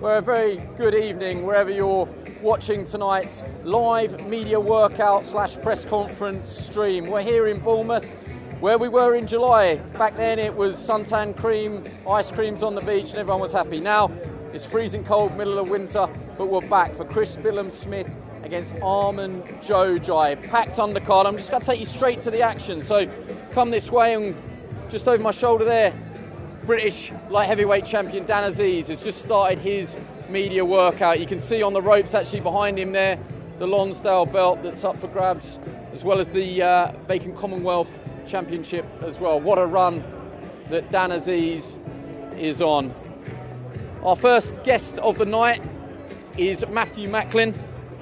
Well, a very good evening wherever you're watching tonight's live media workout / press conference stream. We're here in Bournemouth, where we were in July. Back then it was suntan cream, ice creams on the beach, and everyone was happy. Now it's freezing cold, middle of winter, but we're back for Billam-Smith against Armend Xhoxhaj. Packed undercard. I'm just going to take you straight to the action. So come this way, and just over my shoulder there, British light heavyweight champion Dan Azeez has just started his media workout. You can see on the ropes actually behind him there the Lonsdale belt that's up for grabs, as well as the vacant Commonwealth Championship as well. What a run that Dan Azeez is on. Our first guest of the night is Matthew Macklin,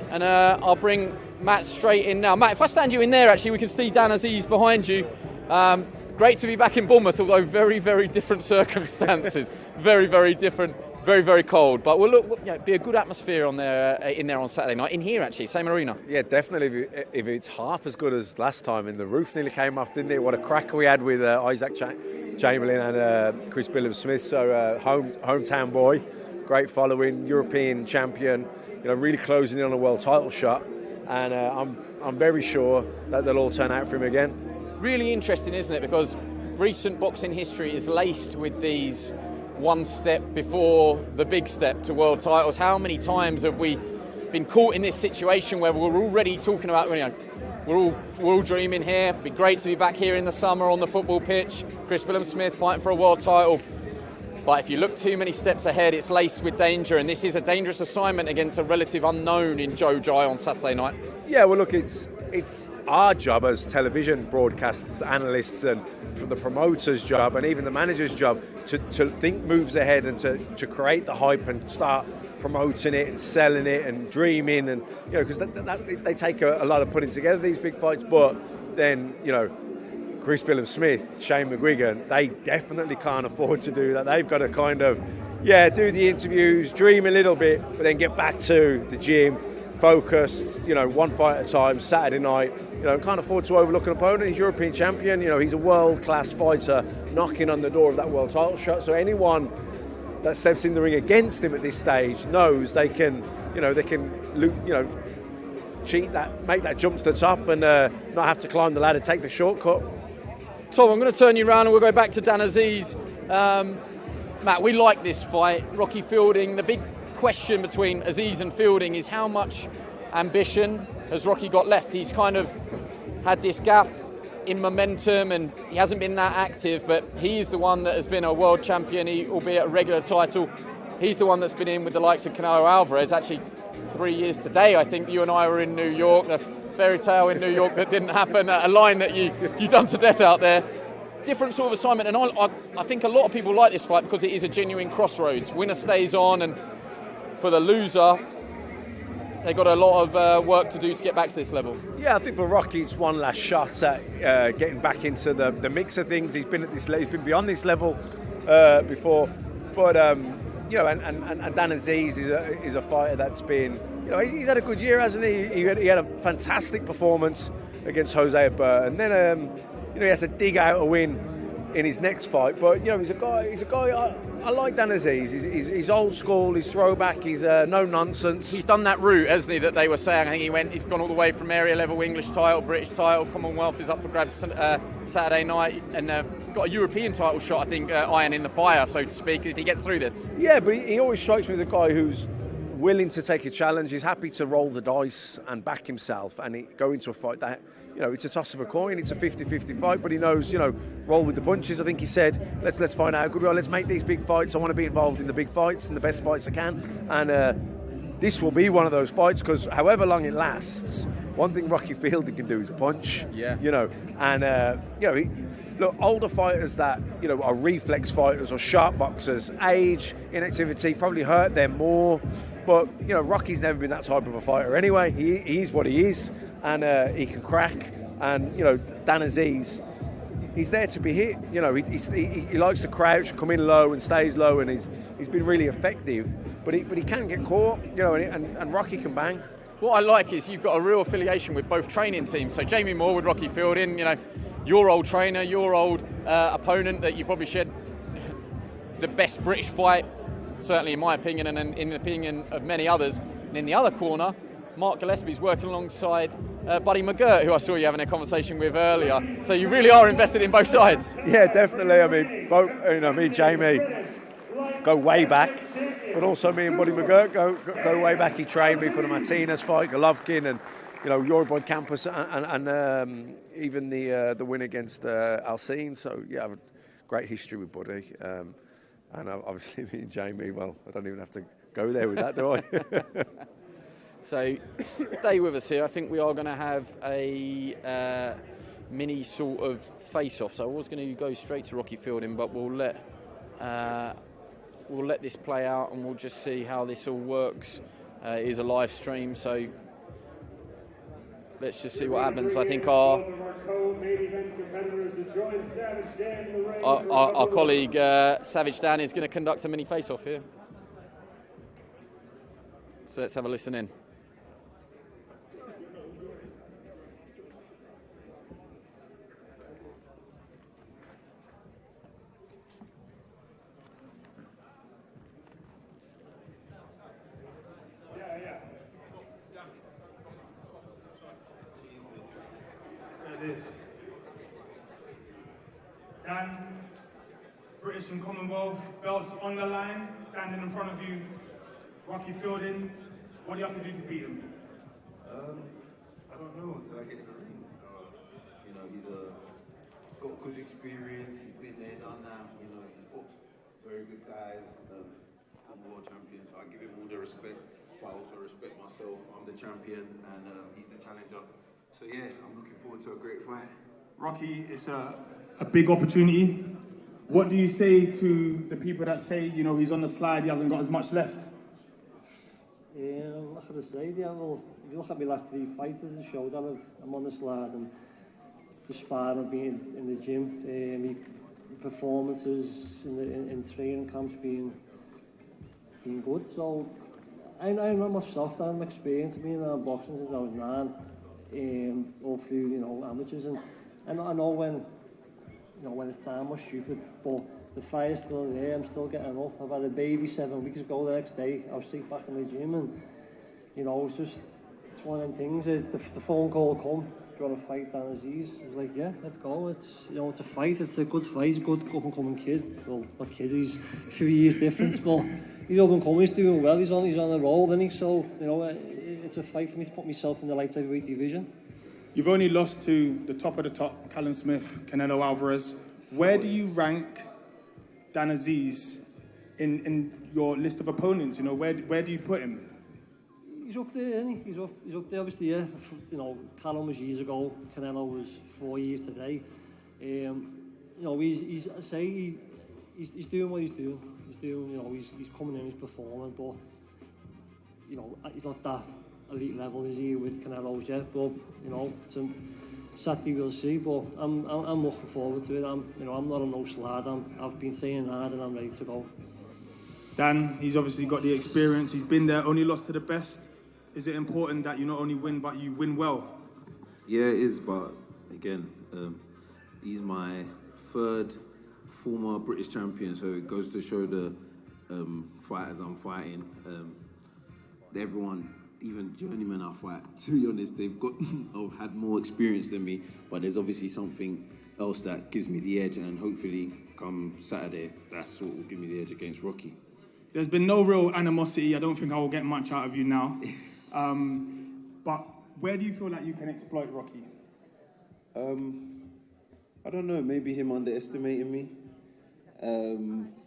and I'll bring Matt straight in now. Matt, if I stand you in there, actually, we can see Dan Azeez behind you. Great to be back in Bournemouth, although very, very different circumstances. Very, very different. Very, very cold. But we'll look, you know, be a good atmosphere in there on Saturday night. In here, actually, same arena. Yeah, definitely. If it's half as good as last time, and the roof nearly came off, didn't it? What a cracker we had with Isaac Chamberlain and Billam-Smith. So hometown boy, great following, European champion. You know, really closing in on a world title shot. And I'm very sure that they'll all turn out for him again. Really interesting, isn't it? Because recent boxing history is laced with these one step before the big step to world titles. How many times have we been caught in this situation where we're already talking about, you know, we're all dreaming here. It'd be great to be back here in the summer on the football pitch. Billam-Smith fighting for a world title. But if you look too many steps ahead, it's laced with danger, and this is a dangerous assignment against a relative unknown in Xhoxhaj on Saturday night. Yeah, well, look, it's our job as television broadcasters, analysts, and the promoter's job, and even the manager's job, to think moves ahead and to create the hype and start promoting it and selling it and dreaming, and you know, because they take a lot of putting together these big fights. But then, you know, Billam-Smith, Shane McGuigan, they definitely can't afford to do that. They've got to kind of, do the interviews, dream a little bit, but then get back to the gym, focus, you know, one fight at a time, Saturday night. You know, can't afford to overlook an opponent. He's European champion. You know, he's a world-class fighter knocking on the door of that world title shot. So anyone that steps in the ring against him at this stage knows they can cheat that, make that jump to the top, and not have to climb the ladder, take the shortcut. Tom, I'm going to turn you around and we'll go back to Dan Azeez. Matt, we like this fight. Rocky Fielding, the big question between Aziz and Fielding is how much ambition has Rocky got left? He's kind of had this gap in momentum and he hasn't been that active, but he's the one that has been a world champion, albeit a regular title. He's the one that's been in with the likes of Canelo Alvarez. Actually, 3 years today, I think you and I were in New York. A fairy tale in New York that didn't happen. A line that you done to death out there. Different sort of assignment, and I think a lot of people like this fight because it is a genuine crossroads. Winner stays on, and for the loser, they've got a lot of work to do to get back to this level. Yeah, I think for Rocky, it's one last shot at getting back into the mix of things. He's been at this, he's been beyond this level before, but you know, and Dan Azeez is a fighter that's been, you know, he's had a good year, hasn't he? He had a fantastic performance against Jose Burr, and then you know, he has to dig out a win in his next fight. But you know, he's a guy. I like Dan Azeez. He's old school. He's throwback. He's no nonsense. He's done that route, hasn't he? That they were saying. I think he's gone all the way from area level English title, British title, Commonwealth is up for grabs Saturday night, and got a European title shot. I think iron in the fire, so to speak, if he gets through this. Yeah, but he always strikes me as a guy who's willing to take a challenge. He's happy to roll the dice and back himself and go into a fight that, you know, it's a toss of a coin. It's a 50-50 fight, but he knows, you know, roll with the punches. I think he said, let's find out a good way. Let's make these big fights. I want to be involved in the big fights and the best fights I can. And this will be one of those fights, because however long it lasts, one thing Rocky Fielding can do is punch. Yeah. You know, and you know, look, older fighters that, you know, are reflex fighters or sharp boxers, age, inactivity probably hurt them more. But, you know, Rocky's never been that type of a fighter anyway. He's what he is, and he can crack. And, you know, Dan Azeez, he's there to be hit. You know, he likes to crouch, come in low and stays low, and he's been really effective. But he can get caught, you know, and Rocky can bang. What I like is you've got a real affiliation with both training teams. So Jamie Moore with Rocky Fielding, you know, your old trainer, your old opponent that you probably shed the best British fight, certainly in my opinion and in the opinion of many others. And in the other corner, Mark Gillespie's working alongside Buddy McGirt, who I saw you having a conversation with earlier. So you really are invested in both sides. Yeah, definitely. I mean, both, me and Jamie go way back, but also me and Buddy McGirt go way back. He trained me for the Martinez fight, Golovkin, and your boy Campus, and even the win against Alcine. So yeah, I have a great history with Buddy, and obviously me and Jamie. Well, I don't even have to go there with that, do I? So stay with us here. I think we are going to have a mini sort of face-off. So I was going to go straight to Rocky Fielding, but we'll let this play out and we'll just see how this all works. It is a live stream, so let's just see what happens. I think our colleague Savage Dan is going to conduct a mini face-off here. So let's have a listen in. Dan, British and Commonwealth belts on the line, standing in front of you, Rocky Fielding. What do you have to do to beat him? I don't know until I get in the ring. He's got good experience. He's been there, done that. He's boxed very good guys. I'm world champion, so I give him all the respect, but I also respect myself. I'm the champion, and he's the challenger. So yeah, I'm looking forward to a great fight. Rocky, it's a big opportunity. What do you say to the people that say, he's on the slide, he hasn't got as much left? What can I say? Yeah, well, if you look at my last 3 fights, it showed that I'm on the slide, and the sparring I've been in the gym, my performances in training camps being good. So I know myself that I'm experienced. I've been in boxing since I was 9, all through amateurs, and I know when the time was stupid, but the fire's still there. I'm still getting up. I've had a baby 7 weeks ago. The next day I was straight back in the gym, and it's one of them things. The phone call come. Do you want to fight Dan Azeez? I was like, yeah, let's go. It's a fight. It's a good fight. He's a good up and coming kid. Well, not kid. He's 3 years difference, but he's up and coming. He's doing well. He's on a roll, isn't he? So it's a fight for me to put myself in the light heavyweight division. You've only lost to the top of the top, Billam-Smith, Canelo Alvarez. Where do you rank Dan Azeez in your list of opponents? Where do you put him? He's up there, isn't he? He's up there, obviously, yeah. Callum was years ago, Canelo was 4 years today. He's doing what he's doing. He's coming in, he's performing, but he's not that elite level, is he, with Canelo's yet? But Saturday we'll see. But I'm looking forward to it. I'm not on no slide. I've been training hard and I'm ready to go. Dan, he's obviously got the experience. He's been there, only lost to the best. Is it important that you not only win, but you win well? Yeah, it is, but again, he's my 3rd former British champion, so it goes to show the fighters I'm fighting. Everyone, even journeymen I fight, to be honest, they've had more experience than me, but there's obviously something else that gives me the edge, and hopefully come Saturday, that's what will give me the edge against Rocky. There's been no real animosity. I don't think I will get much out of you now. But where do you feel like you can exploit Rocky? I don't know, maybe him underestimating me.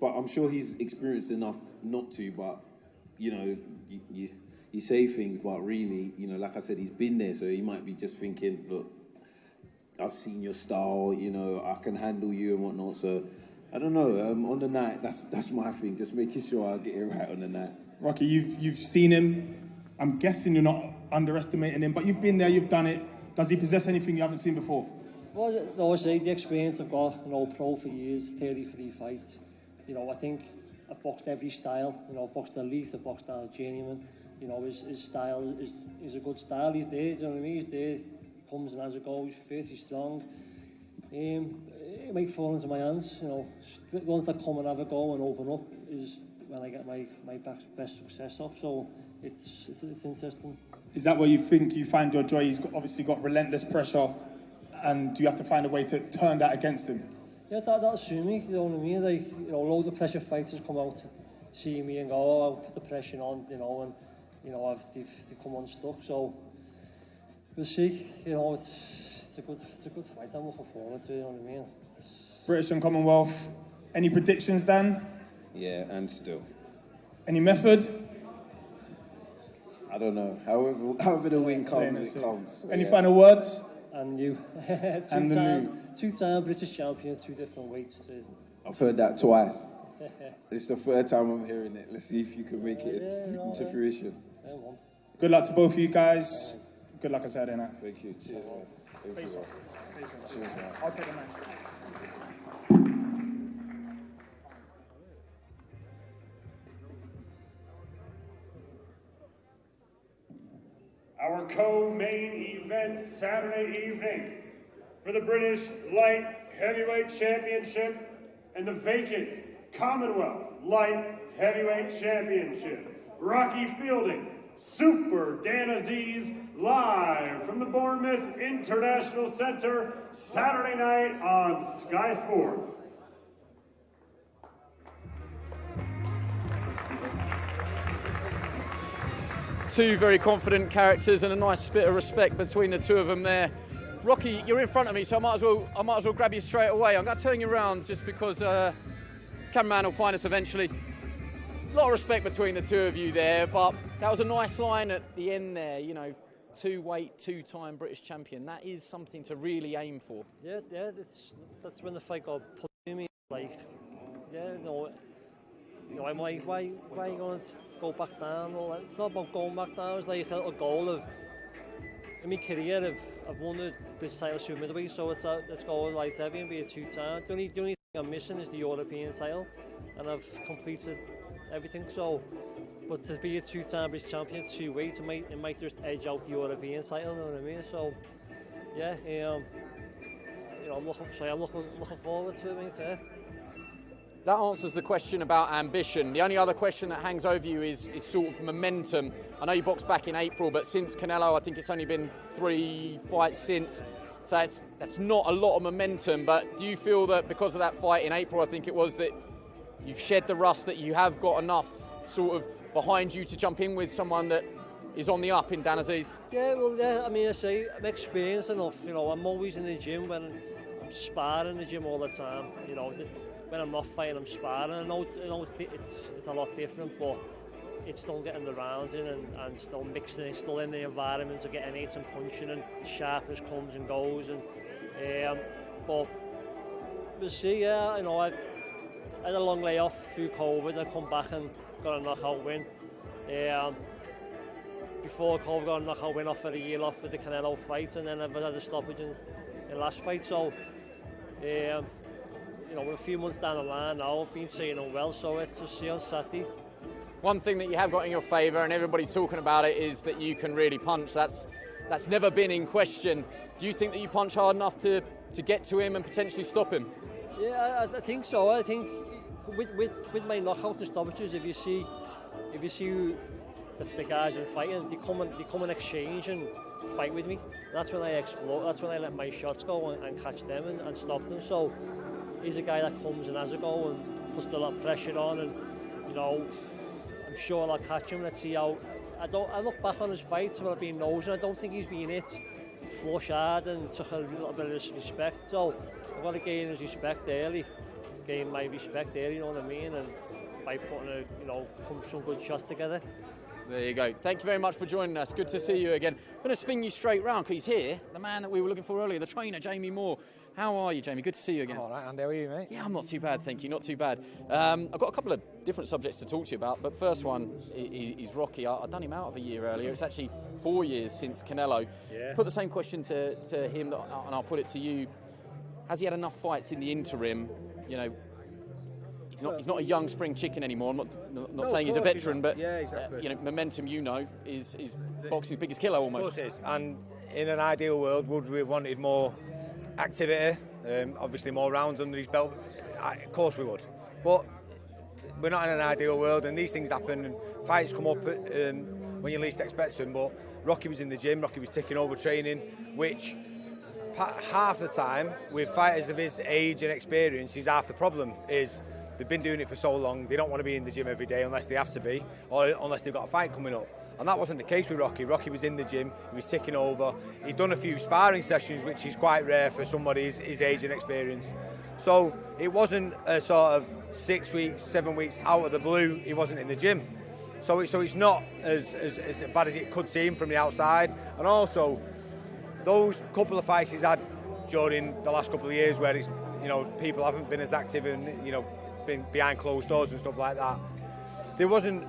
But I'm sure he's experienced enough not to, but, you say things, but really, like I said, he's been there, so he might be just thinking, look, I've seen your style, I can handle you and whatnot, so I don't know, on the night, that's my thing, just making sure I get it right on the night. Rocky, you've seen him. I'm guessing you're not underestimating him, but you've been there, you've done it. Does he possess anything you haven't seen before? Well, I say the experience I've got, pro for years, 33 fights. I think I've boxed every style. I've boxed elite, I've boxed as journeyman. His style is a good style. He's there, do you know what I mean? He's there, comes and has a go, he's fit, he's strong. it might fall into my hands. You know, the ones that come and have a go and open up is when I get my best success off. So it's interesting. Is that where you think you find your joy? He's obviously got relentless pressure, and do you have to find a way to turn that against him? Yeah, that'll suit me. You know what I mean? Like, you know, loads of pressure fighters come out to see me and go, "Oh, I'll put the pressure on," you know, and you know, they've come unstuck. So we'll see. You know, it's a good fight. I'm looking forward to it. You know what I mean? British and Commonwealth. Any predictions, Dan? Yeah, and still. Any method? I don't know. However the win comes, it comes. So, Any final words? And you, two-time British champion, 2 different weights. I've heard that twice. It's the 3rd time I'm hearing it. Let's see if you can make it to fruition. Good luck to both of you guys. Good luck on Saturday night. Thank you. Cheers, man. Thank you. Cheers, man. I'll take a man. Our co-main event Saturday evening for the British Light Heavyweight Championship and the vacant Commonwealth Light Heavyweight Championship. Rocky Fielding, Super Dan Azeez, live from the Bournemouth International Center, Saturday night on Sky Sports. Two very confident characters and a nice bit of respect between the two of them there. Rocky, you're in front of me, so I might as well grab you straight away. I'm going to turn you around just because cameraman will find us eventually. A lot of respect between the two of you there, but that was a nice line at the end there. You know, 2-weight, 2-time British champion. That is something to really aim for. Yeah, that's when the fight got put to me. Like, yeah, no. You know, why are you going to go back down? Well, it's not about going back down. It's like a goal of, in my career, I've won the British title super middleweight, so let's go light heavy and be a 2-time. The only thing I'm missing is the European title, and I've completed everything. So, but to be a 2-time British champion, 2-weight, it might just edge out the European title. You know what I mean? So, yeah, you know, I'm looking forward to it, mate. Yeah. That answers the question about ambition. The only other question that hangs over you is sort of momentum. I know you boxed back in April, but since Canelo, I think it's only been 3 fights since. So that's not a lot of momentum. But do you feel that because of that fight in April, I think it was, that you've shed the rust, that you have got enough sort of behind you to jump in with someone that is on the up in Dan Azeez? Yeah, well, yeah, I mean, I say I'm experienced enough. You know, I'm always in the gym when I'm sparring in the gym all the time. You know, when I'm not fighting, I'm sparring. I know it's a lot different, but it's still getting the rounds in and still mixing it, still in the environment of getting hit and punching, and the sharpness comes and goes. And but we'll see. Yeah, you know, I had a long layoff through COVID. I come back and got a knockout win. Before COVID, got a knockout win after a year off with the Canelo fight, and then I've had a stoppage in the last fight. So, you know, we're a few months down the line now. I've been training well, so it's a see on Saturday. One thing that you have got in your favour, and everybody's talking about it, is that you can really punch. That's never been in question. Do you think that you punch hard enough to get to him and potentially stop him? Yeah, I think so. I think with my knockout and stoppages, if you see the guys in fighting, they come and exchange and fight with me. That's when I explode. That's when I let my shots go and catch them and stop them. So he's a guy that comes and has a go and puts a lot of pressure on, and you know, I'm sure I'll catch him. Let's see how. I look back on his fights when I've been nosing. I don't think he's been hit flush hard and took a little bit of respect. So I've got to gain his respect early, gain my respect early. You know what I mean? And by putting some good shots together. There you go. Thank you very much for joining us. Good to see you again. I'm going to spin you straight round because he's here, the man that we were looking for earlier, the trainer, Jamie Moore. How are you, Jamie? Good to see you again. All right, Andy, how are you, mate? Yeah, I'm not too bad, thank you. Not too bad. I've got a couple of different subjects to talk to you about, but first one is Rocky. I've done him out of a year earlier. It's actually 4 years since Canelo. Yeah. Put the same question to him, and I'll put it to you. Has he had enough fights in the interim? You know, he's not a young spring chicken anymore. I'm not saying he's a veteran, but yeah, exactly. Momentum, is boxing's biggest killer almost. Of course it is. And in an ideal world, would we have wanted more activity, obviously more rounds under his belt. Of course we would, but we're not in an ideal world, and these things happen, and fights come up when you least expect them. But Rocky was in the gym, Rocky was taking over training, which half the time with fighters of his age and experience is half the problem. Is they've been doing it for so long, they don't want to be in the gym every day unless they have to be, or unless they've got a fight coming up. And that wasn't the case with Rocky. Rocky was in the gym, he was ticking over. He'd done a few sparring sessions, which is quite rare for somebody his age and experience. So it wasn't a sort of 6 weeks, 7 weeks out of the blue, he wasn't in the gym. So it's not as bad as it could seem from the outside. And also, those couple of fights he's had during the last couple of years where it's, people haven't been as active and, been behind closed doors and stuff like that, there wasn't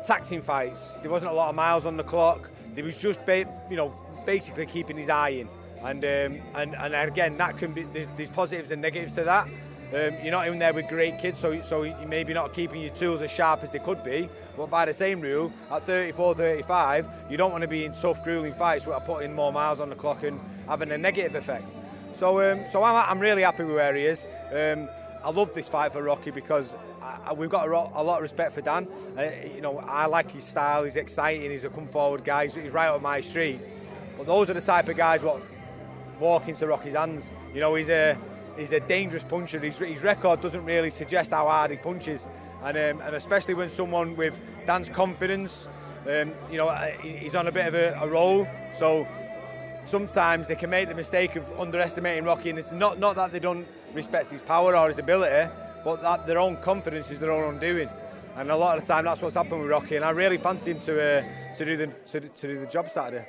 taxing fights. There wasn't a lot of miles on the clock. There was just, basically keeping his eye in. And again, that can be there's positives and negatives to that. You're not in there with great kids, so you maybe not keeping your tools as sharp as they could be. But by the same rule, at 34, 35, you don't want to be in tough, grueling fights where putting more miles on the clock and having a negative effect. So I'm really happy with where he is. I love this fight for Rocky because we've got a lot of respect for Dan. I like his style. He's exciting. He's a come-forward guy. He's right up my street. But those are the type of guys what walk into Rocky's hands. He's a dangerous puncher. His record doesn't really suggest how hard he punches, and especially when someone with Dan's confidence, he's on a bit of a roll. So sometimes they can make the mistake of underestimating Rocky, and it's not that they don't respect his power or his ability, but that their own confidence is their own undoing. And a lot of the time that's what's happened with Rocky, and I really fancy him to do the job Saturday.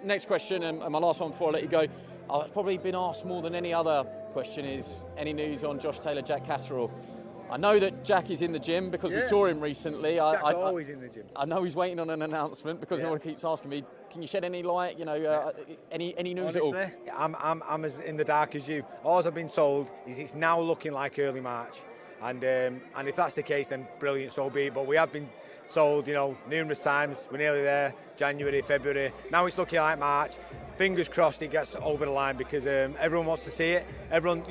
Next question, and my last one before I let you go. I've probably been asked more than any other question is, any news on Josh Taylor, Jack Catterall? I know that Jack is in the gym because we saw him recently. Jack's always in the gym. I know he's waiting on an announcement because everyone keeps asking me, can you shed any light, any news Honestly, at all? I'm as in the dark as you. All I've been told is it's now looking like early March. And if that's the case, then brilliant, so be it. But we have been told, numerous times, we're nearly there, January, February. Now it's looking like March. Fingers crossed it gets over the line because everyone wants to see it. Everyone,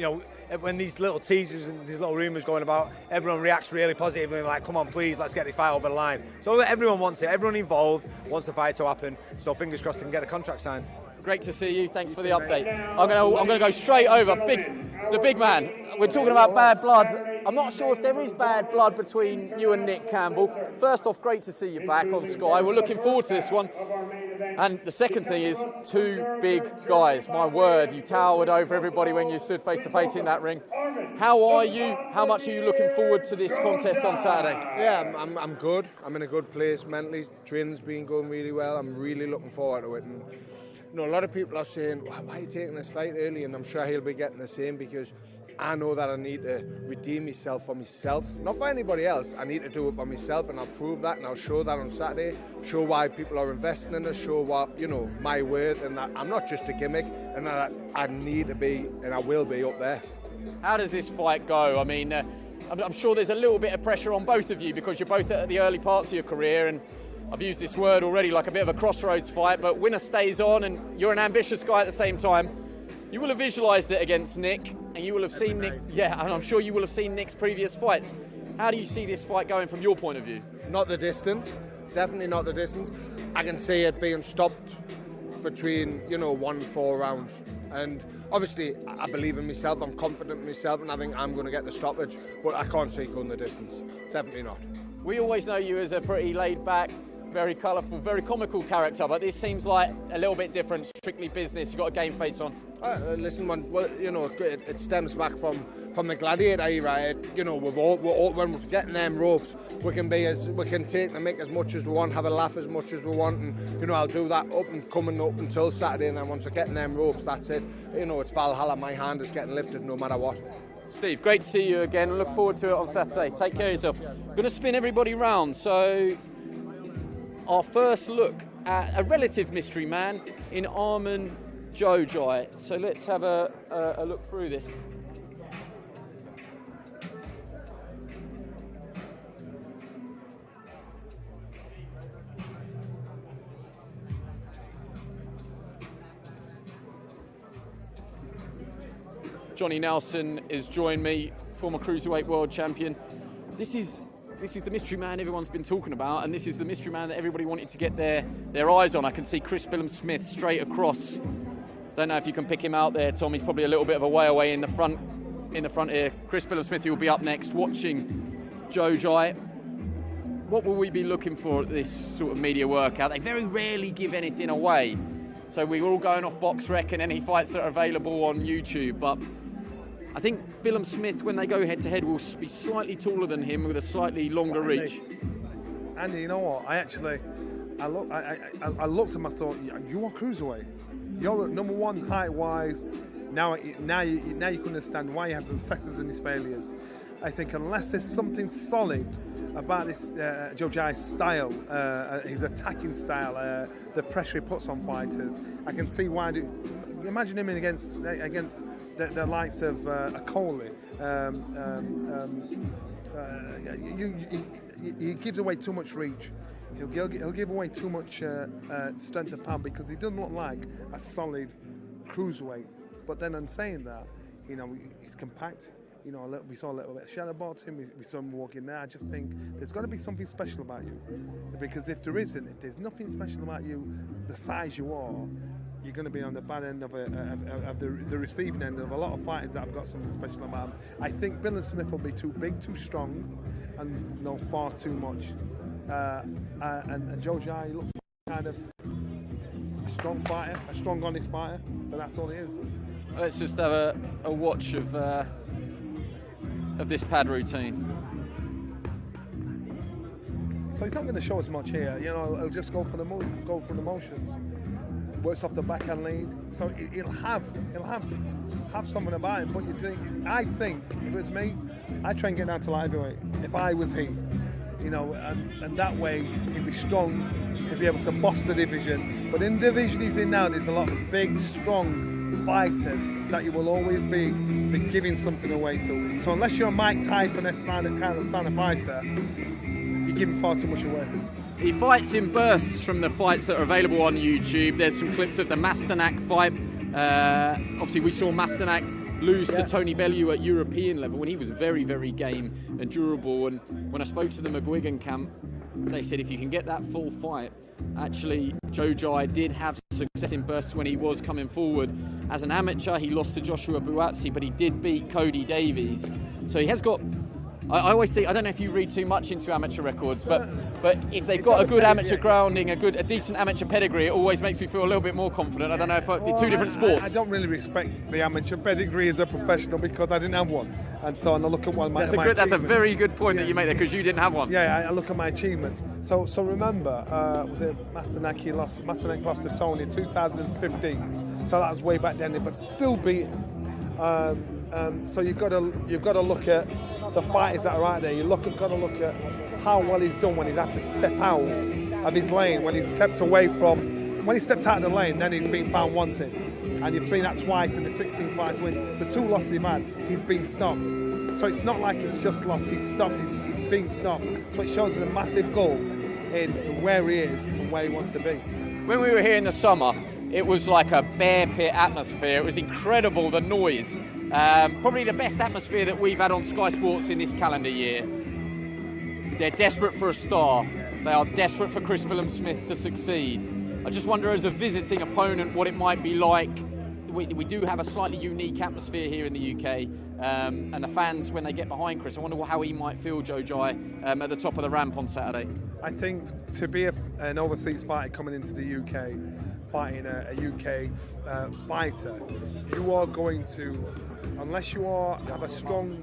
when these little teasers and these little rumours going about, everyone reacts really positively and like, come on, please, let's get this fight over the line. So everyone wants it. Everyone involved wants the fight to happen. So fingers crossed they can get a contract signed. Great to see you. Thanks for the update. I'm going to go straight over. The big man. We're talking about bad blood. I'm not sure if there is bad blood between you and Nick Campbell. First off, great to see you back on Sky. We're looking forward to this one. And the second thing is, two big guys. My word, you towered over everybody when you stood face to face in that ring. How are you? How much are you looking forward to this contest on Saturday? Yeah, I'm good. I'm in a good place mentally. Training's been going really well. I'm really looking forward to it. And a lot of people are saying, why are you taking this fight early? And I'm sure he'll be getting the same because I know that I need to redeem myself for myself, not for anybody else. I need to do it for myself, and I'll prove that, and I'll show that on Saturday, show why people are investing in us, show what, my worth, and that I'm not just a gimmick, and that I need to be, and I will be up there. How does this fight go? I mean, I'm sure there's a little bit of pressure on both of you because you're both at the early parts of your career, and I've used this word already, like a bit of a crossroads fight, but winner stays on, and you're an ambitious guy at the same time. You will have visualised it against Nick, and you will have seen Nick. Yeah, and I'm sure you will have seen Nick's previous fights. How do you see this fight going from your point of view? Not the distance, definitely not the distance. I can see it being stopped between 1 and 4 rounds, and obviously I believe in myself. I'm confident in myself, and I think I'm going to get the stoppage. But I can't see it going the distance. Definitely not. We always know you as a pretty laid-back, very colourful, very comical character, but this seems like a little bit different, strictly business. You've got a game face on. Listen, it stems back from the gladiator era. When we're getting them ropes, we can take the mick as much as we want, have a laugh as much as we want, and I'll do that coming up until Saturday, and then once we're getting them ropes, that's it. It's Valhalla. My hand is getting lifted no matter what. Steve, great to see you again. Look forward to it on Saturday. Take care of yourself. Going to spin everybody round. So our first look at a relative mystery man in Armend Xhoxhaj. So let's have a look through this. Johnny Nelson has joined me, former Cruiserweight World Champion. This is the mystery man everyone's been talking about, and this is the mystery man that everybody wanted to get their eyes on. I can see Chris Billam-Smith straight across. Don't know if you can pick him out there, Tom. He's probably a little bit of a way away in the front here. Chris Billam-Smith, who will be up next, watching Xhoxhaj. What will we be looking for at this sort of media workout? They very rarely give anything away. So we're all going off box rec and any fights that are available on YouTube. But I think Billam-Smith, when they go head-to-head, will be slightly taller than him with a slightly longer reach. Andy, you know what? I looked at him, I thought, you are cruiserweight. You're number one height-wise. Now you can understand why he has successes and his failures. I think unless there's something solid about this Xhoxhaj's style, his attacking style, the pressure he puts on fighters, I can see why. Imagine him against the likes of a Coley. He gives away too much reach. He'll give away too much strength of pound because he doesn't look like a solid cruiserweight. But then, in saying that, he's compact. We saw a little bit of shadow about him. We saw him walking there. I just think there's got to be something special about you, because if there's nothing special about you, the size you are, you're going to be on the bad end of the receiving end of a lot of fighters that have got something special about them. I think Billam-Smith will be too big, too strong, and know far too much. And Xhoxhaj looks kind of a strong fighter, a strong, honest fighter, but that's all he is. Let's just have a watch of this pad routine. So he's not going to show us much here. He'll just go for the motions. Works off the backhand lead. So he'll have someone about him. But I think if it was me, I'd try and get down to light heavyweight if I was he. And that way he'd be strong. He'd be able to boss the division. But in the division he's in now, there's a lot of big, strong fighters that you will always be giving something away to. So unless you're Mike Tyson, kind of fighter, you're giving far too much away. He fights in bursts from the fights that are available on YouTube. There's some clips of the Masternak fight. Obviously, we saw Masternak lose to Tony Bellew at European level when he was very, very game and durable. And when I spoke to the McGuigan camp, they said if you can get that full fight, actually Xhoxhaj did have success in bursts when he was coming forward. As an amateur, he lost to Joshua Buatsi, but he did beat Cody Davies. So he has got... I always think, I don't know if you read too much into amateur records, but if they've got a good amateur grounding, a decent amateur pedigree, it always makes me feel a little bit more confident. I don't know if they're two different sports. I don't really respect the amateur pedigree as a professional because I didn't have one. And so I look at one of my achievements. That's a very good point that you make there, because you didn't have one. Yeah, I look at my achievements. So remember, was it Masternak lost to Tony in 2015. So that was way back then, but still beaten. So you've got to look at the fighters that are out there. Got to look at how well he's done when he's had to step out of his lane, when he's stepped out of the lane, then he's been found wanting. And you've seen that twice in the 16 fights win. The 2 losses he's had, he's been stopped. So it's not like he's just lost, he's been stopped. So it shows a massive goal in where he is and where he wants to be. When we were here in the summer, it was like a bear pit atmosphere. It was incredible, the noise. Probably the best atmosphere that we've had on Sky Sports in this calendar year. They're desperate for a star. They are desperate for Chris Billam-Smith to succeed. I just wonder, as a visiting opponent, what it might be like. We do have a slightly unique atmosphere here in the UK, and the fans, when they get behind Chris, I wonder how he might feel Xhoxhaj at the top of the ramp on Saturday. I think to be an overseas fighter coming into the UK, fighting a UK fighter, you are going to, unless you have a strong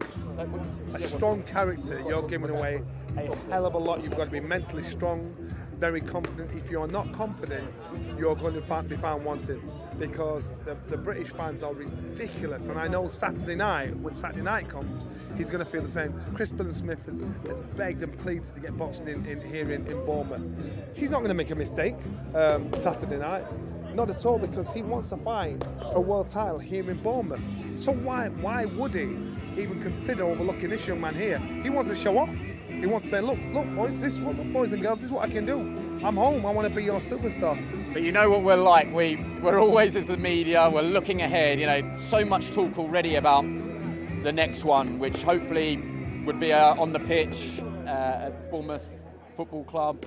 character, you're giving away a hell of a lot. You've got to be mentally strong, very confident. If you're not confident, you're going to be found wanted, because the British fans are ridiculous. And I know Saturday night, when Saturday night comes, he's going to feel the same. Chris Billam-Smith has begged and pleaded to get boxing in here in Bournemouth. He's not going to make a mistake Saturday night. Not at all, because he wants to fight a world title here in Bournemouth. So why would he even consider overlooking this young man here? He wants to show off. He wants to say, look, boys, boys and girls, this is what I can do. I'm home. I want to be your superstar. But you know what we're like. We're always, as the media, we're looking ahead. You know, so much talk already about the next one, which hopefully would be on the pitch at Bournemouth Football Club,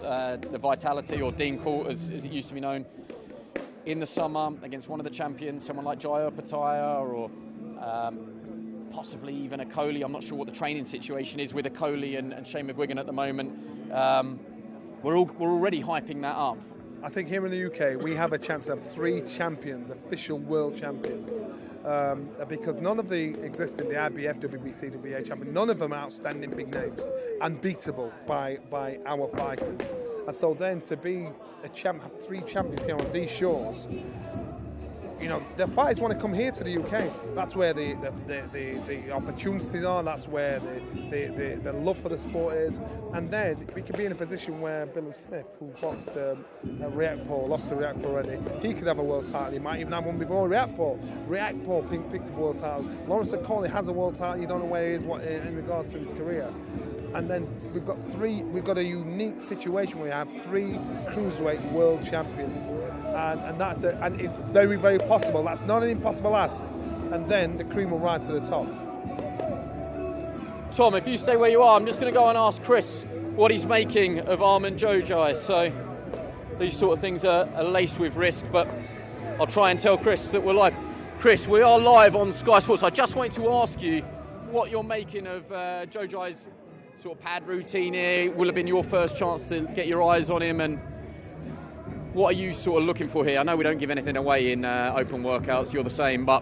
the Vitality, or Dean Court as it used to be known, in the summer against one of the champions, someone like Jaya Pattaya or possibly even a Coley. I'm not sure what the training situation is with a Coley and Shane McGuigan at the moment. We're already hyping that up. I think here in the UK we have a chance to have 3 champions, official world champions, because none of the existing, the IBF, WBC, WBA champions, none of them are outstanding big names, unbeatable by our fighters. And so then to be have 3 champions here on these shores, you know, the fighters want to come here to the UK. That's where the opportunities are. That's where the love for the sport is. And then we could be in a position where Billam-Smith, who boxed Riakpo, lost to Riakpo already, he could have a world title. He might even have one before Riakpo. Riakpo picked up a world title. Lawrence Okolie has a world title. You don't know where he is in regards to his career. And then we've got a unique situation where we have 3 cruiserweight world champions, and it's very, very possible. That's not an impossible ask. And then the cream will rise to the top. Tom, if you stay where you are, I'm just going to go and ask Chris what he's making of Armend Xhoxhaj. So these sort of things are laced with risk, but I'll try and tell Chris that we're live. Chris, we are live on Sky Sports. I just wanted to ask you what you're making of Xhoxhaj's sort of pad routine here. Will have been your first chance to get your eyes on him, and what are you sort of looking for here? I know we don't give anything away in open workouts, you're the same, but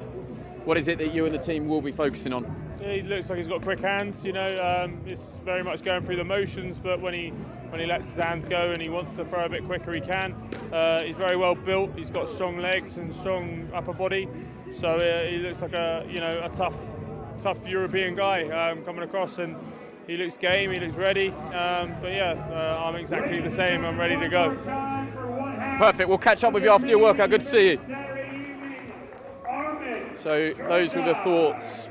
what is it that you and the team will be focusing on? He looks like he's got quick hands, you know, it's very much going through the motions, but when he lets his hands go and he wants to throw a bit quicker, he can. He's very well built, he's got strong legs and strong upper body, so he looks like a tough European guy coming across, and he looks game, he looks ready, but yeah, I'm exactly the same, I'm ready to go. Perfect, we'll catch up with you after your workout, good to see you. So those were the thoughts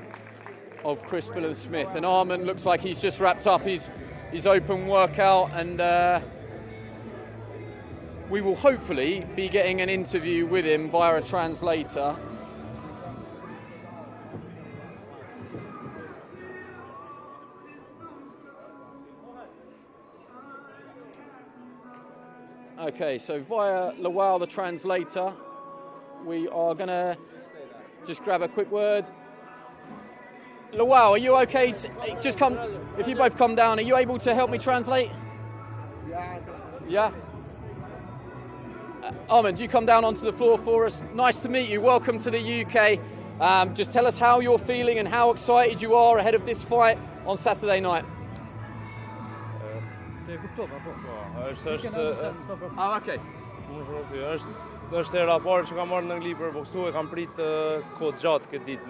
of Chris Billam-Smith, and Armend looks like he's just wrapped up his open workout, and we will hopefully be getting an interview with him via a translator. Okay, so via Lawal, the translator, we are going to just grab a quick word. Lawal, are you okay to just come, if you both come down, are you able to help me translate? Yeah? Armend, you come down onto the floor for us. Nice to meet you, welcome to the UK. Just tell us how you're feeling and how excited you are ahead of this fight on Saturday night. Okay. Është era parë që kam marrë në Angli për boksu, e kam prit kohë gjatë këtë ditë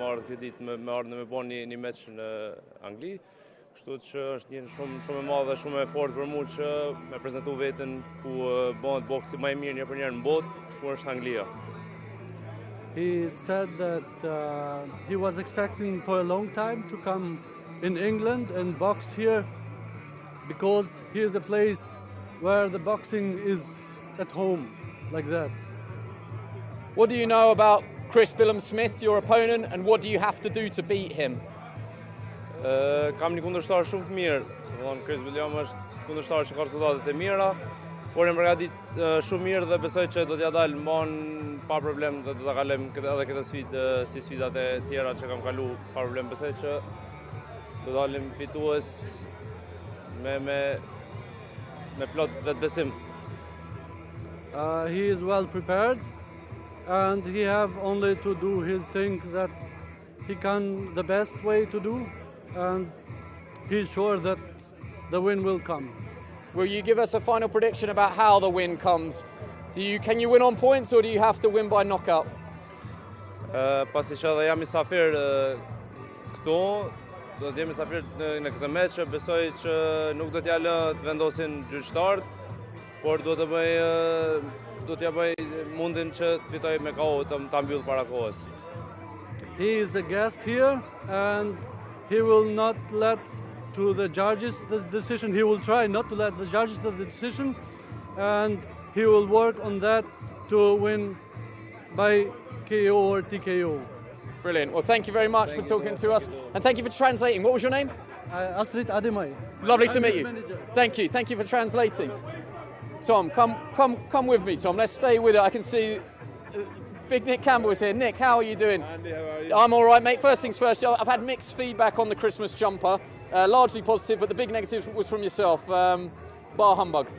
me ardhmë me bën një meç në Angli. Kështu që është një shumë e madhe, shumë e fortë për mua që me prezantu veten ku bëhet boksi më i mirë një për njëherë në botë, ku është Anglia. He said that he was expecting for a long time to come in England and box here because here's a place where the boxing is at home, like that. What do you know about Chris Billam-Smith, your opponent, and what do you have to do to beat him? Kam një kundërshtar shumë të mirë. Chris Billam është kundërshtar që ka rezultate të mira, por jam përgatit shumë mirë dhe besoj që do t'ja dal mban pa problem dhe do ta kalojmë edhe këtë sfidë si sfidat e tjera që kam kalu pa problem. Besoj që do dalim fitues me plot vetbesim. He is well prepared and he have only to do his thing that he can the best way to do, and he's sure that the win will come. Will you give us a final prediction about how the win comes? Can you win on points or do you have to win by knockout? Pasi që edhe jam mysafir këtu, do të jem mysafir në këtë meç, besoj që nuk do t'ja lë të vendosin gjyqtarët, por do t'ja bëj mundin që të fitoj me KO, ta mbyll para kohës. He is a guest here and he will not let to the judges the decision. He will try not to let the judges the decision, and he will work on that to win by KO or TKO. Brilliant. Well, thank you very much for talking to us, and thank you for translating. What was your name? Astrid Ademay. Lovely to meet you. Manager. Thank you. Thank you for translating. Tom, come with me, Tom. Let's stay with it. I can see Big Nick Campbell is here. Nick, how are you doing? Andy, how are you? I'm all right, mate. First things first, I've had mixed feedback on the Christmas jumper. Largely positive, but the big negative was from yourself. Bar humbug.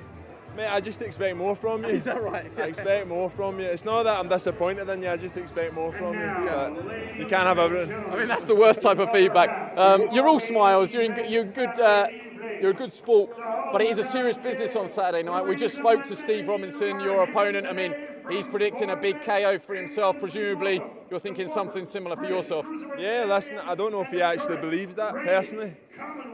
Mate, I just expect more from you. Is that right? I expect more from you. It's not that I'm disappointed in you, I just expect more from you. But you can't have everything. I mean, that's the worst type of feedback. You're all smiles. You're a good sport, but it is a serious business on Saturday night. We just spoke to Steve Robinson, your opponent. I mean, he's predicting a big KO for himself. Presumably, you're thinking something similar for yourself. Yeah, listen, I don't know if he actually believes that personally,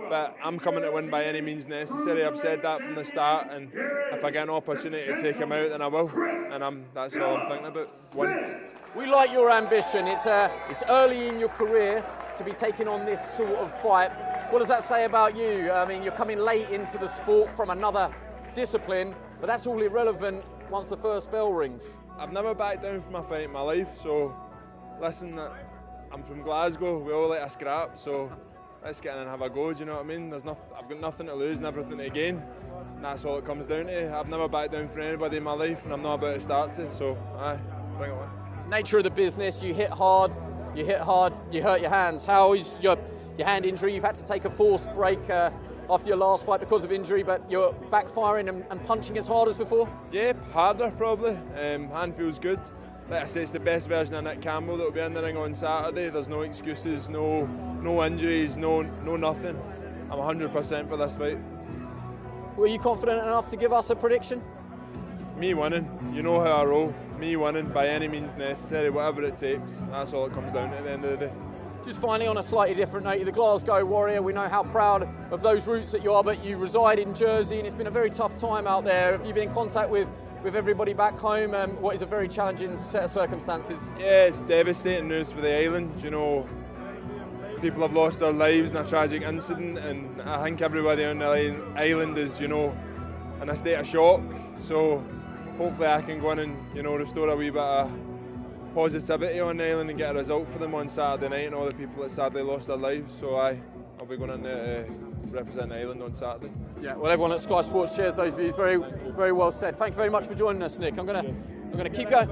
but I'm coming to win by any means necessary. I've said that from the start, and if I get an opportunity to take him out, then I will. And that's all I'm thinking about. Win. We like your ambition. It's early in your career to be taking on this sort of fight. What does that say about you? I mean, you're coming late into the sport from another discipline, but that's all irrelevant once the first bell rings. I've never backed down from a fight in my life, so listen, I'm from Glasgow, we all like a scrap, so let's get in and have a go, do you know what I mean? I've got nothing to lose and everything to gain, and that's all it comes down to. I've never backed down for anybody in my life, and I'm not about to start to, so bring it on. Nature of the business, you hit hard, you hurt your hands. How is your hand injury? You've had to take a forced break after your last fight because of injury, but you're backfiring and punching as hard as before? Yeah, harder probably. Hand feels good. Like I say, it's the best version of Nick Campbell that will be in the ring on Saturday. There's no excuses, no injuries, no nothing. I'm 100% for this fight. Were you confident enough to give us a prediction? Me winning. You know how I roll. Me winning by any means necessary, whatever it takes. That's all it comes down to at the end of the day. Just finally, on a slightly different note, you're the Glasgow Warrior. We know how proud of those roots that you are, but you reside in Jersey, and it's been a very tough time out there. Have you been in contact with everybody back home? What is a very challenging set of circumstances? Yeah, it's devastating news for the island. You know, people have lost their lives in a tragic incident, and I think everybody on the island is, you know, in a state of shock. So hopefully I can go in and, you know, restore a wee bit of positivity on the island and get a result for them on Saturday night and all the people that sadly lost their lives. So I'll be going in there to represent the island on Saturday. Yeah, well, everyone at Sky Sports shares those views. Very, very well said. Thank you very much for joining us, Nick. I'm gonna keep going.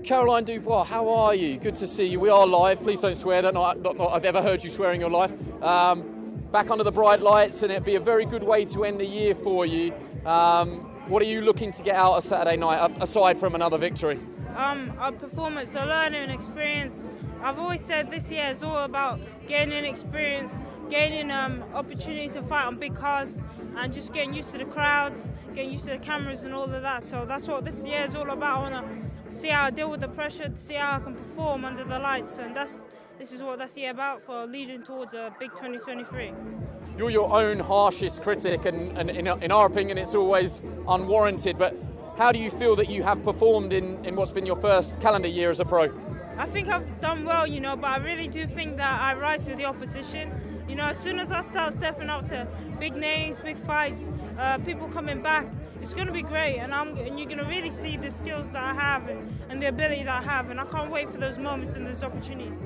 Caroline Dubois, how are you? Good to see you. We are live. Please don't swear. That not I've ever heard you swear in your life. Back under the bright lights, and it'd be a very good way to end the year for you. What are you looking to get out of Saturday night, aside from another victory? Our performance, a learning experience. I've always said this year is all about gaining experience, gaining opportunity to fight on big cards, and just getting used to the crowds, getting used to the cameras and all of that. So that's what this year is all about. I want to see how I deal with the pressure, see how I can perform under the lights, and this is what that's year about for leading towards a big 2023. You're your own harshest critic, and in our opinion, it's always unwarranted. But how do you feel that you have performed in what's been your first calendar year as a pro? I think I've done well, you know, but I really do think that I rise to the opposition. You know, as soon as I start stepping up to big names, big fights, people coming back, it's going to be great, and you're going to really see the skills that I have and the ability that I have, and I can't wait for those moments and those opportunities.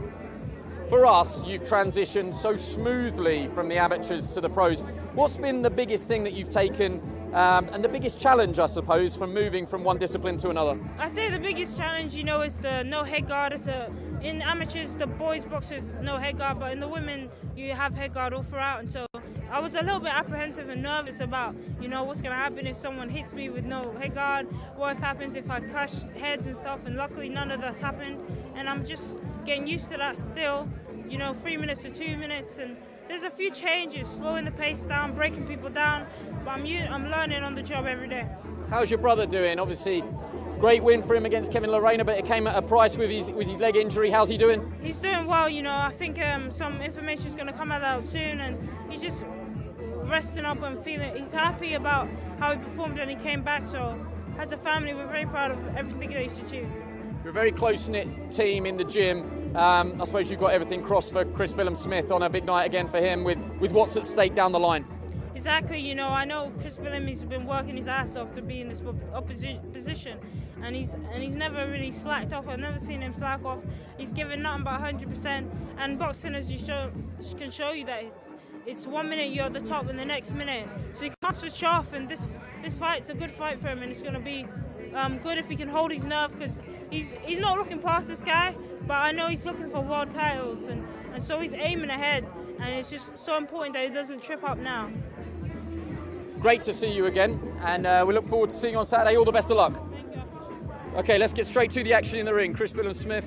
For us, you've transitioned so smoothly from the amateurs to the pros. What's been the biggest thing that you've taken and the biggest challenge, I suppose, from moving from one discipline to another? I'd say the biggest challenge, you know, is the no head guard. In amateurs, the boys box with no head guard, but in the women, you have head guard all throughout. And so I was a little bit apprehensive and nervous about, you know, what's going to happen if someone hits me with no head guard. What happens if I clash heads and stuff? And luckily, none of that's happened. And I'm just getting used to that still, you know, 3 minutes to 2 minutes. And there's a few changes, slowing the pace down, breaking people down, but I'm learning on the job every day. How's your brother doing? Obviously, great win for him against Kevin Lorena, but it came at a price with his leg injury. How's he doing? He's doing well, you know. I think some information is going to come out soon, and he's just resting up and feeling. He's happy about how he performed when he came back. So, as a family, we're very proud of everything that he's achieved. You're a very close-knit team in the gym. I suppose you've got everything crossed for Chris Billam-Smith on a big night again for him with what's at stake down the line. exactly, you know, I know Chris Billam-Smith has been working his ass off to be in this position, and he's never really slacked off. I've never seen him slack off. He's given nothing but 100%. And boxing, as can show you that it's 1 minute you're at the top, and the next minute, so he can't switch off. And this fight's a good fight for him, and it's going to be good if he can hold his nerve, because he's not looking past this guy, but I know he's looking for world titles, and so he's aiming ahead, and it's just so important that he doesn't trip up now. Great to see you again, and we look forward to seeing you on Saturday. All the best of luck. Okay, let's get straight to the action in the ring. Chris Billam-Smith.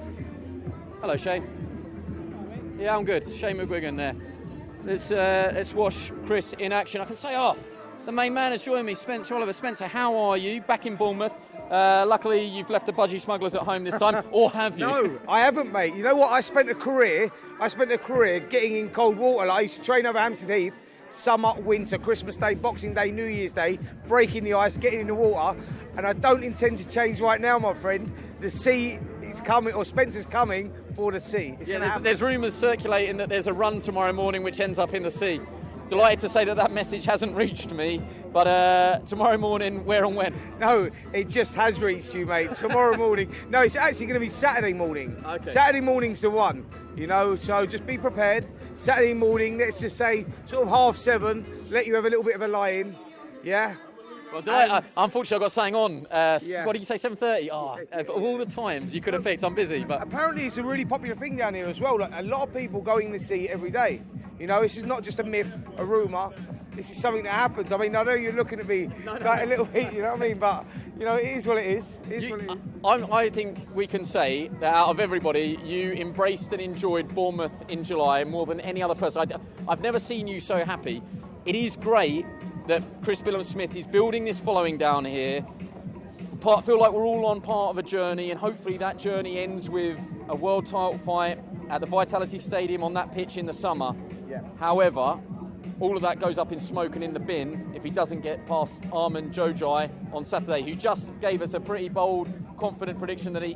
Hello, Shane. Yeah, I'm good. Shane McGuigan there. Let's watch Chris in action. I can say, the main man has joined me, Spencer Oliver. Spencer, how are you? Back in Bournemouth. Luckily, you've left the budgie smugglers at home this time, or have you? No, I haven't, mate. You know what? I spent a career getting in cold water. I used to train over Hampstead Heath, summer, winter, Christmas Day, Boxing Day, New Year's Day, breaking the ice, getting in the water. And I don't intend to change right now, my friend. The sea is coming, or Spencer's coming for the sea. There's rumours circulating that there's a run tomorrow morning which ends up in the sea. Delighted to say that message hasn't reached me, but tomorrow morning, where and when? No, it just has reached you, mate. Tomorrow morning. No, it's actually going to be Saturday morning. Okay. Saturday morning's the one, you know, so just be prepared. Saturday morning, let's just say sort of 7:30, let you have a little bit of a lie-in, yeah? Well, unfortunately, I've got something on. What did you say, 7:30? Of all the times you could have picked, I'm busy. But apparently it's a really popular thing down here as well. Like, a lot of people go in to see every day. You know, this is not just a myth, a rumour. This is something that happens. I mean, I know you're looking at me like a little bit, you know what I mean? But, you know, it is what it is. It is what it is. I think we can say that out of everybody, you embraced and enjoyed Bournemouth in July more than any other person. I've never seen you so happy. It is great that Chris Billam-Smith is building this following down here. I feel like we're all on part of a journey, and hopefully that journey ends with a world title fight at the Vitality Stadium on that pitch in the summer. Yeah. However, all of that goes up in smoke and in the bin if he doesn't get past Armend Xhoxhaj on Saturday, who just gave us a pretty bold, confident prediction that he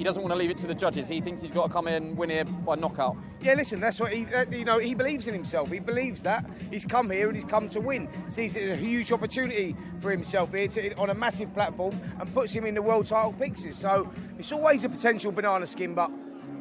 doesn't want to leave it to the judges. He thinks he's got to come in and win here by knockout. Yeah, listen, that's what he believes in himself. He believes that. He's come here and he's come to win. Sees it as a huge opportunity for himself here on a massive platform, and puts him in the world title pictures. So it's always a potential banana skin, but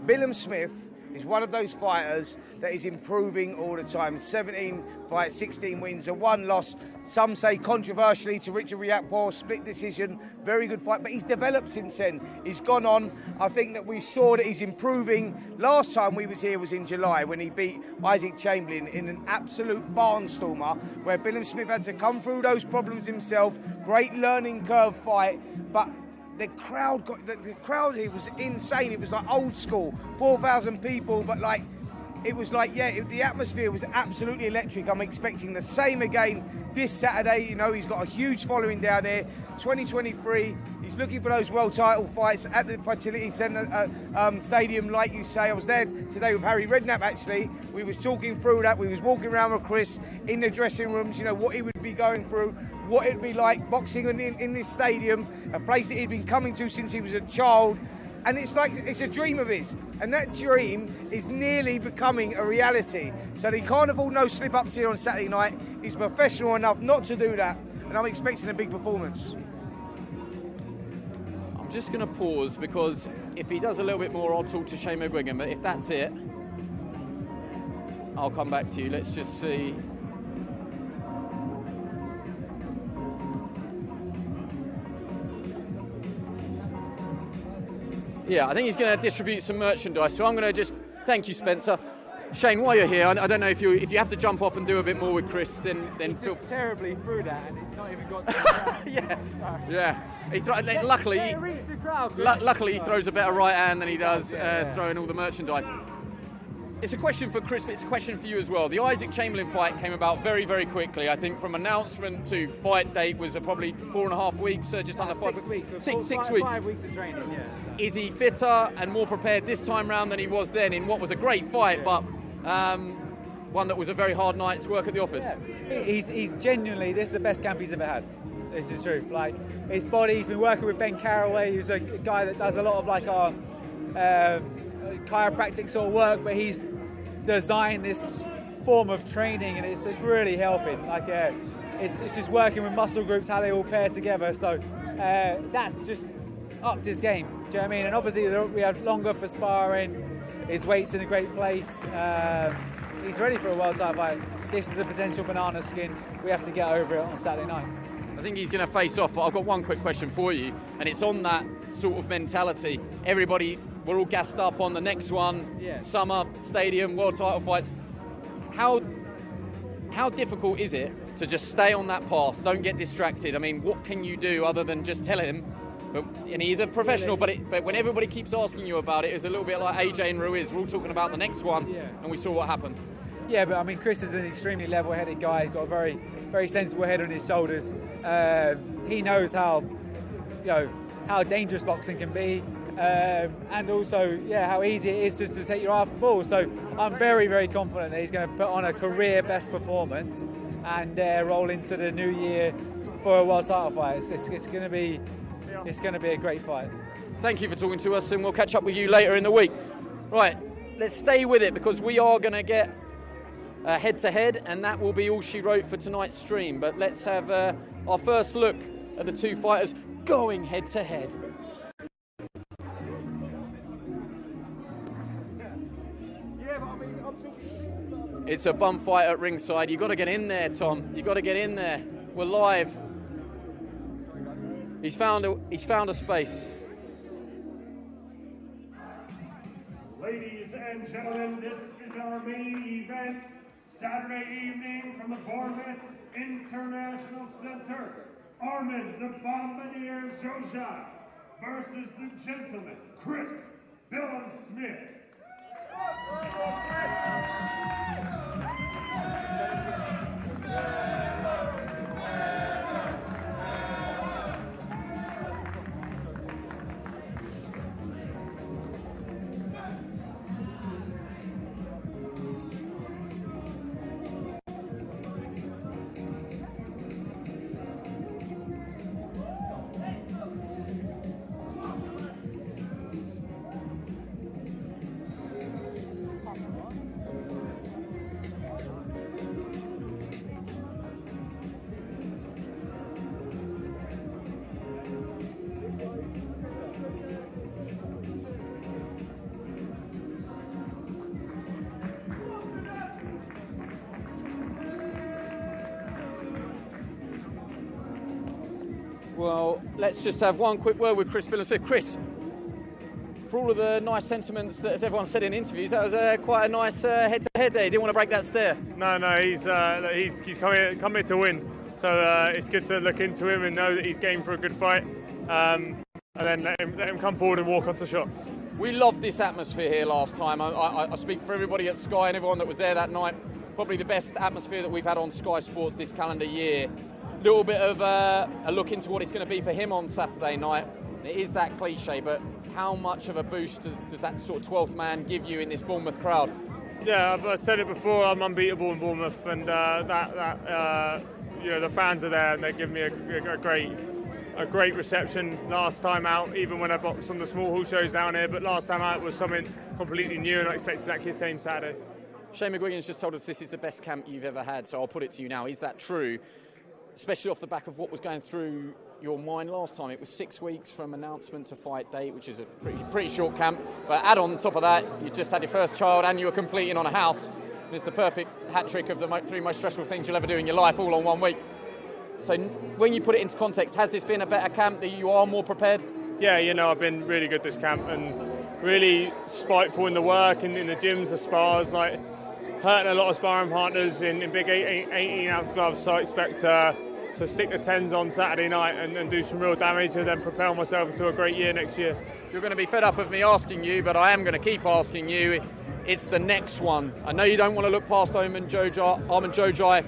Billam-Smith is one of those fighters that is improving all the time. 17 fights, 16 wins, a 1 loss. Some say controversially to Richard Riakporhe, split decision, very good fight, but he's developed since then. He's gone on. I think that we saw that he's improving. Last time we was here was in July when he beat Isaac Chamberlain in an absolute barnstormer, where Billam-Smith had to come through those problems himself. Great learning curve fight, but the crowd here was insane. It was like old school, 4,000 people, but the atmosphere was absolutely electric. I'm expecting the same again this Saturday. You know, he's got a huge following down there. 2023, he's looking for those world title fights at the Vitality Centre Stadium, like you say. I was there today with Harry Redknapp, actually. We was talking through that. We was walking around with Chris in the dressing rooms, you know, what he would be going through, what it'd be like boxing in this stadium, a place that he'd been coming to since he was a child. And it's a dream of his, and that dream is nearly becoming a reality. So he can't afford no slip-ups here on Saturday night. He's professional enough not to do that, and I'm expecting a big performance. I'm just going to pause, because if he does a little bit more, I'll talk to Shane McGuigan, but if that's it, I'll come back to you. Let's just see. Yeah, I think he's going to distribute some merchandise, so I'm going to just thank you, Spencer. Shane, while you're here, I don't know if you have to jump off and do a bit more with Chris, then feel terribly through that, and it's not even got to yeah. Luckily he throws a better right hand than he does throwing all the merchandise. It's a question for Chris, but it's a question for you as well. The Isaac Chamberlain fight came about very, very quickly. I think from announcement to fight date was probably 4.5 weeks, just under 5 weeks. 6 weeks. 5 weeks of training, yeah. So. Is he fitter and more prepared this time round than he was then in what was a great fight, but one that was a very hard night's work at the office? Yeah. He's genuinely, this is the best camp he's ever had. It's the truth. Like, his body, he's been working with Ben Carraway, who's a guy that does a lot of like our chiropractic sort of work, but he's designed this form of training, and it's really helping. Like it's just working with muscle groups, how they all pair together. So that's just upped his game. Do you know what I mean? And obviously we have longer for sparring. His weight's in a great place. He's ready for a world title fight. This is a potential banana skin. We have to get over it on Saturday night. I think he's going to face off, but I've got one quick question for you, and it's on that sort of mentality. Everybody, we're all gassed up on the next one, summer, stadium, world title fights. How difficult is it to just stay on that path, don't get distracted? I mean, what can you do other than just tell him? And he's a professional, but when everybody keeps asking you about it, it's a little bit like AJ and Ruiz. We're all talking about the next one, and we saw what happened. Yeah, but I mean, Chris is an extremely level-headed guy. He's got a very, very sensible head on his shoulders. He knows how dangerous boxing can be, and also, how easy it is just to take your eye off the ball. So I'm very, very confident that he's going to put on a career best performance and roll into the new year for a world title fight. It's going to be a great fight. Thank you for talking to us, and we'll catch up with you later in the week. Right, let's stay with it because we are going to get head-to-head, and that will be all she wrote for tonight's stream. But let's have our first look at the two fighters going head-to-head. It's a bum fight at ringside. You've got to get in there, Tom. You've got to get in there. We're live. He's found a space. Ladies and gentlemen, this is our main event. Saturday evening from the Bournemouth International Center. Armend the Bombardier Xhoxhaj versus the gentleman, Chris Billam-Smith. Well, let's just have one quick word with Chris Billam-Smith. Chris, for all of the nice sentiments that, as everyone said in interviews, that was quite a nice head-to-head there. He didn't want to break that stare. No, he's come here to win. So it's good to look into him and know that he's game for a good fight. And then let him come forward and walk onto shots. We loved this atmosphere here last time. I speak for everybody at Sky and everyone that was there that night. Probably the best atmosphere that we've had on Sky Sports this calendar year. Little bit of a look into what it's going to be for him on Saturday night. It is that cliche, but how much of a boost does that sort of 12th man give you in this Bournemouth crowd? Yeah, I've said it before. I'm unbeatable in Bournemouth, and the fans are there, and they give me a great reception last time out. Even when I boxed on the small hall shows down here, but last time out was something completely new, and I expect exactly the same Saturday. Shane McGuigan's just told us this is the best camp you've ever had, so I'll put it to you now. Is that true? Especially off the back of what was going through your mind last time. It was 6 weeks from announcement to fight date, which is a pretty short camp. But add on top of that, you just had your first child and you were completing on a house. And it's the perfect hat-trick of the 3 most stressful things you'll ever do in your life, all on 1 week. So when you put it into context, has this been a better camp, that you are more prepared? Yeah, I've been really good this camp and really spiteful in the work and in the gyms, the spars, hurting a lot of sparring partners in big 18-ounce gloves, so I expect to stick the 10s on Saturday night and do some real damage and then propel myself into a great year next year. You're going to be fed up of me asking you, but I am going to keep asking you. It's the next one. I know you don't want to look past Armend Xhoxhaj,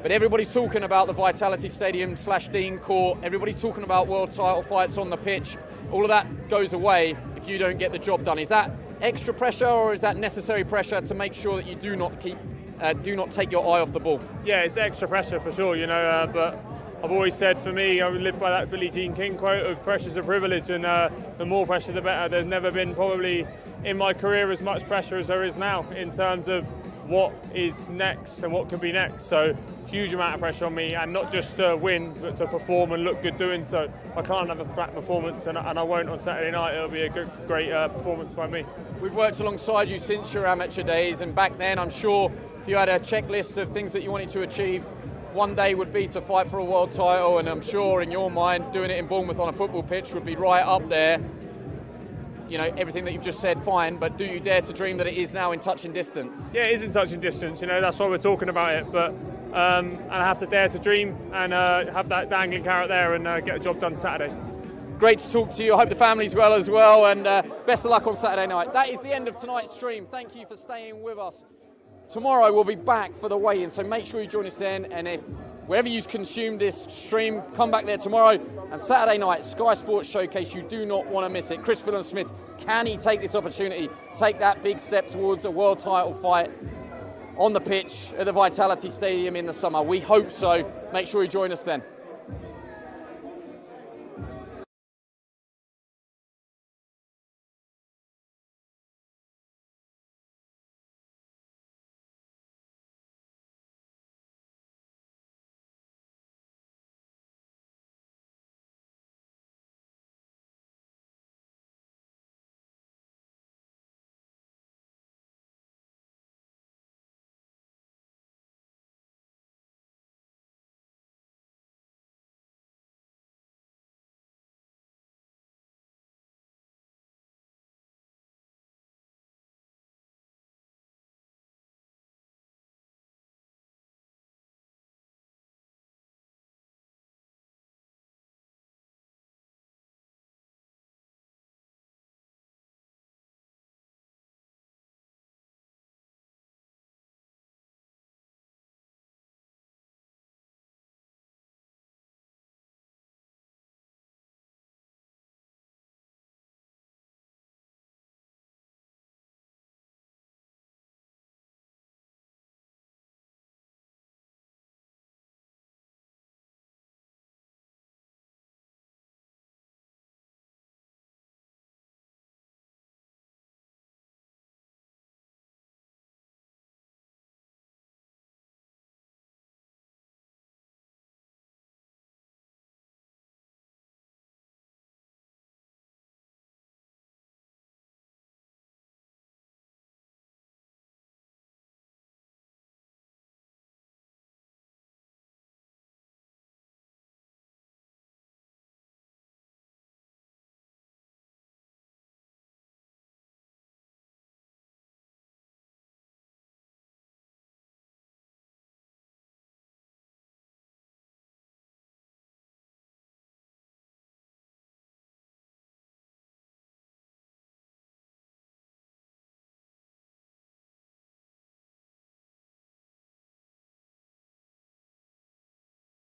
but everybody's talking about the Vitality Stadium / Dean Court. Everybody's talking about world title fights on the pitch. All of that goes away if you don't get the job done. Is that extra pressure, or is that necessary pressure to make sure that you do not take your eye off the ball? Yeah, it's extra pressure for sure, but I've always said, for me, I live by that Billie Jean King quote of pressure's a privilege, and the more pressure the better. There's never been probably in my career as much pressure as there is now in terms of what is next and what could be next. So huge amount of pressure on me, and not just to win, but to perform and look good doing so. I can't have a flat performance, and I won't on Saturday night. It'll be a great performance by me. We've worked alongside you since your amateur days, and back then I'm sure if you had a checklist of things that you wanted to achieve, one day would be to fight for a world title, and I'm sure in your mind doing it in Bournemouth on a football pitch would be right up there. You know, everything that you've just said, fine, but do you dare to dream that it is now in touching distance? Yeah, it is in touching distance, you know, that's why we're talking about it, but and I have to dare to dream and have that dangling carrot there and get the job done Saturday. Great to talk to you. I hope the family's well as well, and best of luck on Saturday night. That is the end of tonight's stream. Thank you for staying with us. Tomorrow we'll be back for the weigh-in, so make sure you join us then, and if wherever you consume this stream, come back there tomorrow. And Saturday night, Sky Sports Showcase, you do not want to miss it. Chris Billam-Smith, can he take this opportunity, take that big step towards a world title fight on the pitch at the Vitality Stadium in the summer? We hope so. Make sure you join us then.